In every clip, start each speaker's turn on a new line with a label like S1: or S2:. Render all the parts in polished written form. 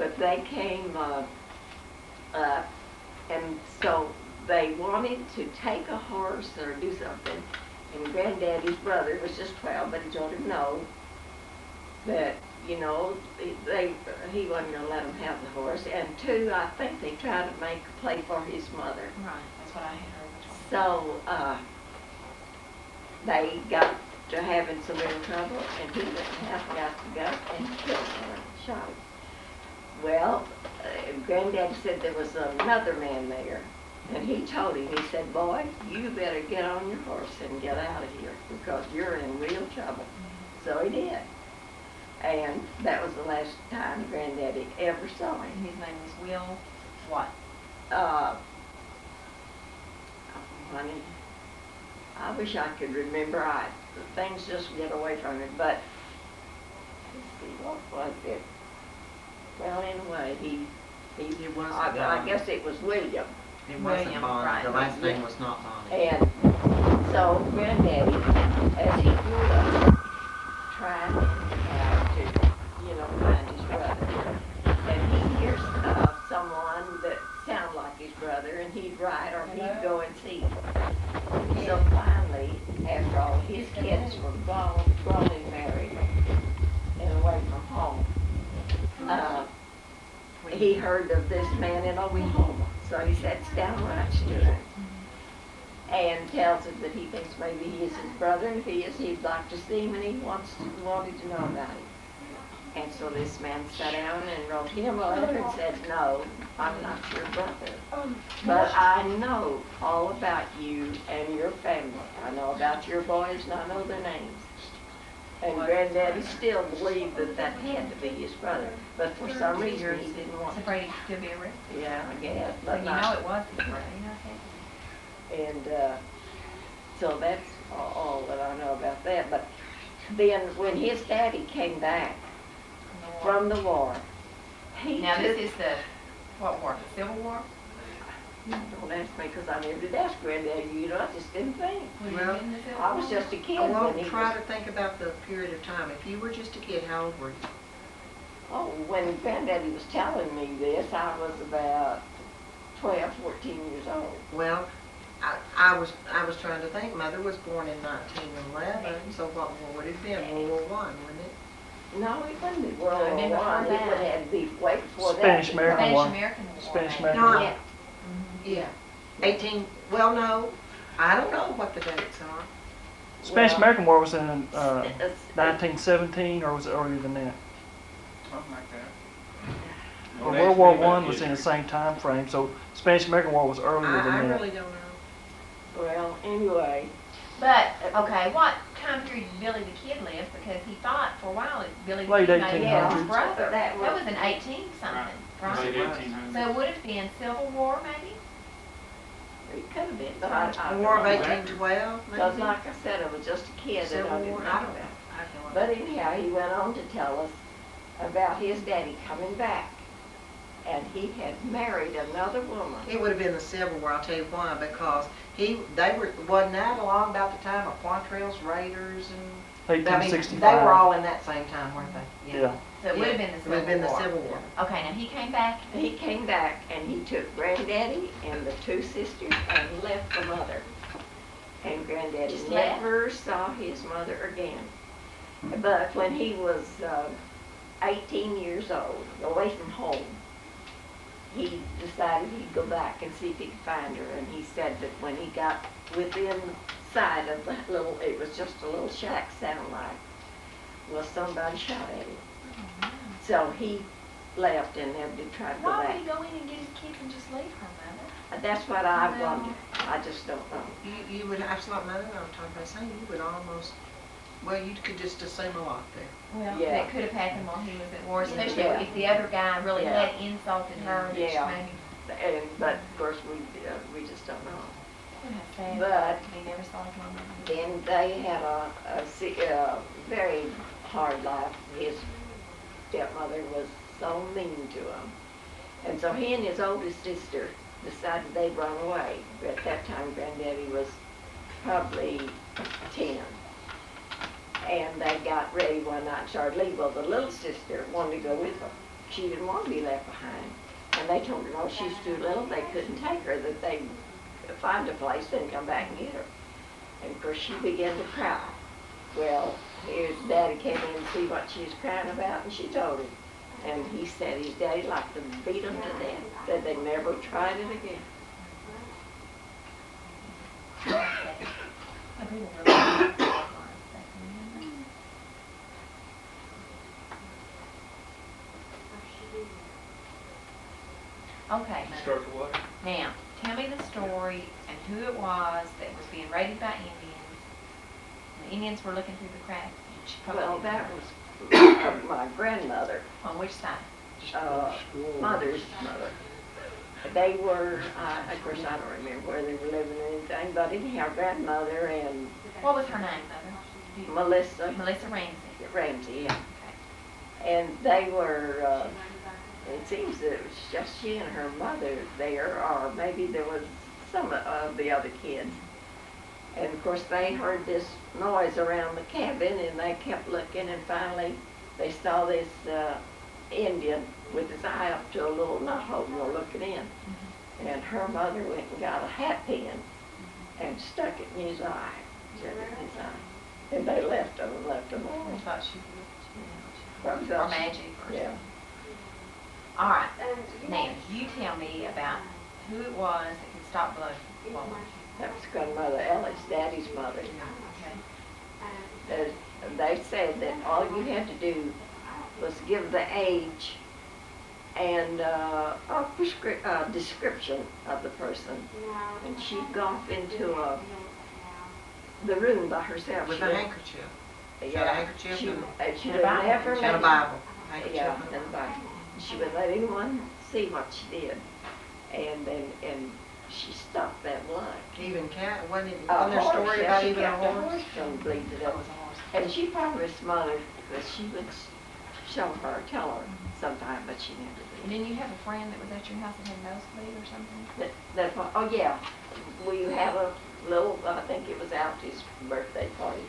S1: but they came up, and so they wanted to take a horse or do something, and Granddaddy's brother was just 12, but he told him no, that, you know, he wasn't going to let them have the horse, and two, I think they tried to make a play for his mother.
S2: Right, that's what I had heard.
S1: So, they got to having some real trouble, and he went and half got the gun and killed him, shot him. Well, Granddad said there was another man there, and he told him, he said, boy, you better get on your horse and get out of here, because you're in real trouble. So he did. And that was the last time Granddaddy ever saw him.
S2: And his name was Will what?
S1: Oh, honey, I wish I could remember. Things just get away from me. But let's see, what was it? Well, anyway,
S3: It wasn't
S1: I guess it was William.
S3: It wasn't
S2: William,
S3: Bonnie.
S2: right.
S3: The last name was not Bonnie.
S1: And so Granddaddy, as he grew up, tried to, you know, find his brother. And he hears someone that sounded like his brother, and he'd write or he'd go and see him. So finally, after all his kids were grown and married and away from home, he heard of this man in Oklahoma. So he sits down and writes to him and tells him that he thinks maybe he is his brother, and if he is, he'd like to see him, and he wanted to know about him. And so this man sat down and wrote him a letter and said, no, I'm not your brother, but I know all about you and your family. I know about your boys, and I know their names. And Granddaddy still believed that that had to be his brother, but for some reason he didn't want
S2: So
S1: to.
S2: Brady could be a risk.
S1: Yeah, I guess,
S2: So
S1: but
S2: you
S1: not.
S2: know it was his brother, you know that.
S1: And so that's all that I know about that. But then when his daddy came back from the war, he
S2: Now
S1: took,
S2: this is the, what war, the Civil War?
S1: don't ask me because I never did ask Granddaddy, you know, I just didn't think.
S2: Was
S3: Well,
S2: he in the Civil
S1: I was
S2: War?
S1: just a kid
S3: Well,
S1: when he
S3: try
S1: was,
S3: to think about the period of time. If you were just a kid, how old were you?
S1: oh, when Granddaddy was telling me this, I was about 12, 14 years old.
S3: Well, I was trying to think. Mother was born in 1911, so what war would it have been? World War I, wouldn't it?
S1: No, it wouldn't be World
S2: No, it'd been
S1: War I.
S2: before
S1: It would
S2: that.
S1: have to be way before that.
S4: Spanish-American War.
S2: Spanish-American War.
S4: Spanish-American
S3: No,
S4: War.
S1: Yeah.
S3: Yeah. 18, well, no, I don't know what the dates are.
S4: Spanish-American War was in
S1: It's-
S4: 1917, or was it earlier than that?
S5: Something like that.
S4: Well,
S5: Well,
S4: World War
S5: that's
S4: I
S5: pretty
S4: was in the
S5: much
S4: same time frame, so Spanish-American War was earlier
S3: I
S4: than that.
S3: really don't know.
S1: Well, anyway,
S2: But, okay, what time period did Billy the Kid live? Because he thought for a while that Billy the
S4: Late
S2: Kid maybe was his
S4: 1800s.
S2: brother.
S1: That
S2: That
S1: was-
S2: was in 18 something,
S5: Right.
S2: right?
S5: Late
S3: Right.
S5: 1800s.
S2: So it would have been Civil War maybe?
S1: it could have been, but I
S3: War of
S1: don't know.
S3: 1812,
S1: Because
S3: maybe?
S1: like I said, I was just a kid and
S3: Civil
S1: I didn't
S3: War,
S1: know
S3: I don't know.
S1: about it.
S3: I have no
S1: But
S3: idea.
S1: anyhow, he went on to tell us about his daddy coming back. And he had married another woman.
S3: It would have been the Civil War, I'll tell you why, because wasn't that along about the time of Quantrill's Raiders and, I mean,
S4: 1865.
S3: they were all in that same time, weren't they?
S4: Yeah.
S2: So it would have been the
S3: It
S2: Civil
S3: would have been the
S2: War.
S3: Civil War.
S2: Okay, now he came back.
S1: He came back and he took Granddaddy and the two sisters and left the mother. And Granddaddy
S2: Just left?
S1: never saw his mother again. But when he was 18 years old, away from home, he decided he'd go back and see if he could find her. And he said that when he got within sight of the little, it was just a little shack sound like, well, somebody shot at him. So he left and never did try to go
S2: Why
S1: back.
S2: would he go in and get his kids and just leave her, Mother?
S1: That's what I
S2: Well-
S1: wonder. I just don't know.
S3: You would, that's like Mother and I were talking about saying, you would almost, well, you could just assume a lot there.
S2: Well,
S1: Yeah.
S2: that could have happened while he was at war, especially
S1: Yeah.
S2: if the other guy really
S1: Yeah.
S2: had insulted her. Which
S1: Yeah.
S2: maybe
S1: But of course we just don't know.
S2: would have sad.
S1: But-
S2: He never saw his mama.
S1: Then they had a very hard life. His stepmother was so mean to him. And so he and his oldest sister decided they'd run away. At that time, Granddaddy was probably 10. And they got ready one night and started leaving. Well, the little sister wanted to go with them. she didn't want to be left behind. And they told her, no, she's too little, they couldn't take her, that they'd find a place and come back and get her. And of course she began to cry. Well, his daddy came in to see what she was crying about, and she told him. And he said his daddy liked to beat them to death, said they never tried it again.
S2: Okay, Mother.
S5: Start the what?
S2: Now, tell me the story and who it was that was being raided by Indians. The Indians were looking through the crack. And she probably
S1: Well,
S2: didn't
S1: that
S2: know.
S1: was my grandmother,
S2: On which side?
S1: mother's mother. They were, of course, I don't remember where they were living or anything, but anyhow, grandmother and
S2: What was her name, Mother? Do you-
S1: Melissa
S2: Melissa Ramsey.
S1: Ramsey, yeah.
S2: Okay.
S1: And they were, it seems that it was just she and her mother there, or maybe there was some of the other kids. And of course, they heard this noise around the cabin, and they kept looking, and finally they saw this Indian with his eye up to a little knothole looking in. And her mother went and got a hat pin and stuck it in his eye, set it in his eye. And they left him
S2: I
S1: alone.
S2: thought she
S1: Probably
S2: did. Or
S1: thought she-
S2: magic or
S1: Yeah.
S2: something. All right. Now, you tell me about who it was that could stop blood flowing.
S1: That was grandmother Ellis, Daddy's mother.
S2: Okay.
S1: They said that all you had to do was give the age and a description of the person. And she'd go off into the room by herself.
S3: With
S1: She
S3: a
S1: would-
S3: handkerchief.
S1: Yeah,
S3: a handkerchief
S1: she,
S3: and-
S1: she
S2: and a
S1: would
S2: Bible.
S1: never
S3: And a
S1: let,
S3: Bible.
S1: yeah,
S3: Handkerchief.
S1: and a Bible. She would let anyone see what she did. And then, and she stopped that blood.
S3: Even cat, wasn't it,
S1: A
S3: wasn't there a
S1: horse,
S3: story
S1: yeah,
S3: about
S1: she
S3: even a
S1: kept a
S3: horse?
S1: horse from bleeding to death. And she promised mother that she would show her, tell her sometime, but she never
S2: And
S1: did.
S2: didn't you have a friend that was at your house that had a nosebleed or something?
S1: Oh yeah, we had a little, I think it was Alfie's birthday party.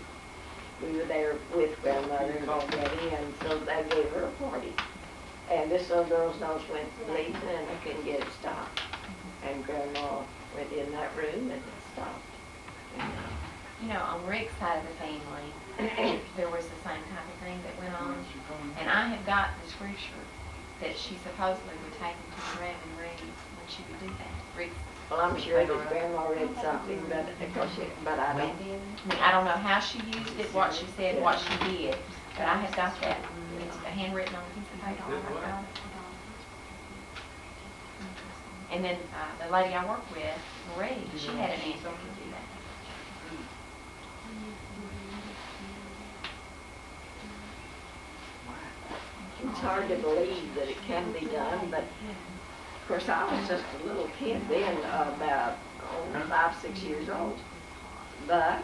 S1: We were there with grandmother and granddaddy, and so they gave her a party. And this little girl's nose went bleeding, and I couldn't get it stopped. And grandma went in that room and it stopped.
S2: You know, on Rick's side of the family, there was the same type of thing that went on. And I have got the scripture that she supposedly would take him to the grave and read when she would do that. Rick's,
S1: Well, I'm sure that grandma read something, but I don't.
S2: I mean, I don't know how she used it, what she said, what she did, but I have got that. It's handwritten on a piece of paper. I've got it. And then the lady I work with, Marie, she had an aunt that could do that.
S1: It's hard to believe that it can be done, but of course I was just a little kid then, about 5, 6 years old. But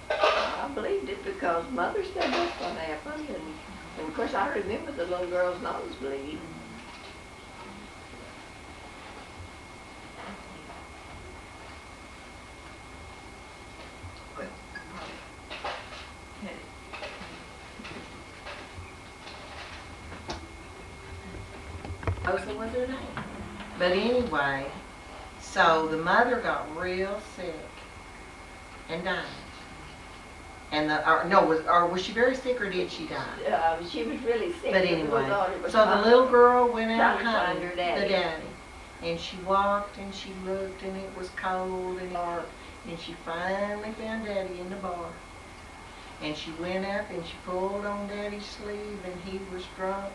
S1: I believed it because Mother said that's what happened, and of course I remember the little girl's nose bleed.
S3: Rosa was her name. But anyway, so the mother got real sick and died. And was she very sick or did she die?
S1: She was really sick.
S3: But
S1: The little
S3: anyway,
S1: daughter was
S3: so the
S1: fine.
S3: little girl went out
S1: Trying to find
S3: hunting
S1: her daddy.
S3: the daddy. And she walked and she looked and it was cold and dark. And she finally found Daddy in the bar. And she went up and she pulled on Daddy's sleeve and he was drunk.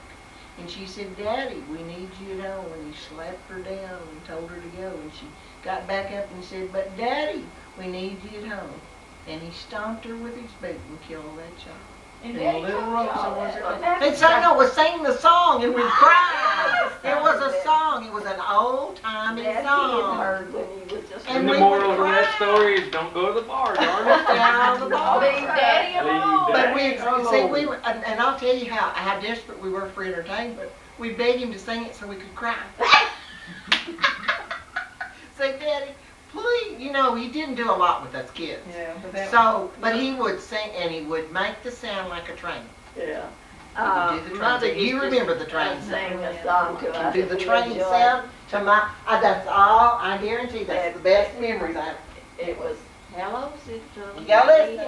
S3: And she said, Daddy, we need you at home. And he slapped her down and told her to go. And she got back up and said, but Daddy, we need you at home. And he stomped her with his boot and killed that child.
S1: And
S3: And
S1: Daddy
S3: little
S1: told y'all
S3: Rosa was
S1: that.
S3: her.
S1: That's
S3: And so was singing the song and we cried.
S1: Yes,
S3: It was a
S1: that-
S3: song. It was an old-timey
S1: That he had
S3: song.
S1: heard when he was just.
S3: And
S5: And the
S3: we
S5: moral
S3: would
S5: of that
S3: cry.
S5: story is don't go to the bar, darn it.
S3: Down the bar.
S2: Leave Daddy
S5: Leave
S2: alone.
S3: But we,
S5: Daddy
S3: see,
S5: alone.
S3: and I'll tell you how desperate we were for entertainment. We begged him to sing it so we could cry. Say, Daddy, please. You know, he didn't do a lot with us kids.
S1: Yeah, but that.
S3: So, but he would sing and he would make the sound like a train.
S1: Yeah.
S3: You do the
S1: Mother
S3: train. You
S1: used to
S3: remember the train
S1: sing
S3: sound.
S1: a song to us.
S3: Do the
S1: We
S3: train
S1: enjoyed.
S3: sound to my, that's all, I guarantee that's the best memories I have.
S1: It was, hello, Citron.
S3: You gotta listen.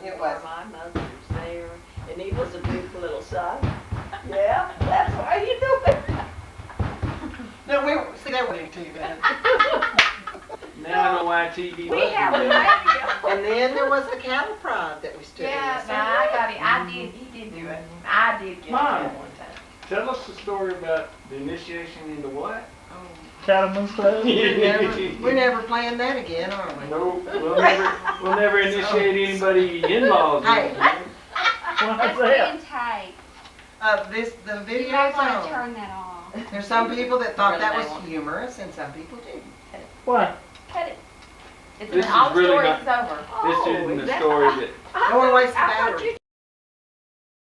S1: It
S3: It
S1: was.
S3: was.
S1: My mother's there, and he was a beautiful little son. Yeah, that's why you do it.
S3: No, see, that wasn't too bad.
S5: Now I know why TV
S1: We
S5: wasn't
S1: have a
S5: there.
S1: radio.
S3: And then there was the cattle prod that we stood in.
S2: Yeah, no, I got it. He did do it. I did get
S5: Mom.
S2: it one time.
S5: Tell us the story about the initiation into what?
S4: Cattleman's Club?
S3: We're never playing that again, are we?
S5: No, we'll never initiate anybody in-laws.
S3: Hey.
S4: What's
S2: That's
S4: that?
S2: being taped.
S3: The
S2: You
S3: video's
S2: might want to
S3: on.
S2: turn that off.
S3: There's some people that thought that
S2: Really
S3: was
S2: won't.
S3: humorous and some people didn't.
S4: Why?
S2: Cut it. It's
S5: This is
S2: all the
S5: really
S2: story
S5: not-
S2: is over.
S5: This
S1: Oh,
S5: isn't
S1: is
S5: the
S1: that-
S5: story that
S3: Don't wanna waste the
S1: I thought
S3: battery.
S1: you